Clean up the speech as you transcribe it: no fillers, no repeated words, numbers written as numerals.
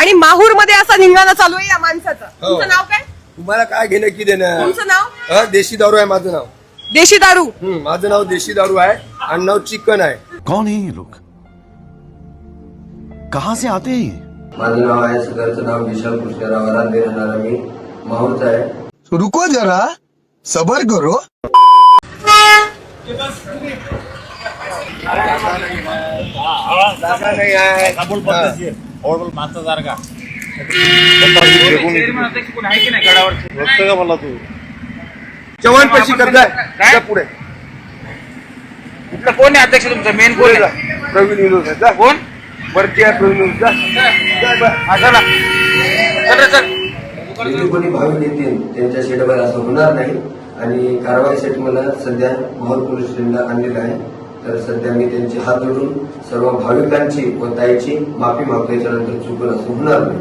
आणि माहूर मध्ये असा धिंगाणा चालू आहे या माणसाचा. तुमचं नाव काय? तुम्हाला काय घेणं की देणं? तुमचं नाव? देशी दारू आहे माझं नाव. देशी दारू? माझं नाव देशी दारू आहे आणि नाव चिकन आहे. कौन है ये लोग? कहां से आते हैं? माझं नाव आहे, सदरचं नाव विशाल कृष्णराव आराध्य, राहणारा मी माहूरचा आहे. रुको जरा, सबर करो. जागा नाही आहे. जेवण पैसे करताय पुढे. इथलं कोण आहे अध्यक्ष तुमचा? मेन कोण आहे? प्रवीण विनोद आहे. कोण? वरती आहे प्रवीण विनोद. चला चल चल. जे कोणी भाविक येतील त्यांच्या शेडवर असं होणार नाही आणि कारवाईसाठी मला सध्या माहूर पोलीस स्टेशनला आणलेलं आहे. तर सध्या मी त्यांचे हात जोडून सर्व भाविकांची व ताईची माफी मागतो. याच्यानंतर चुकून असं होणार नाही.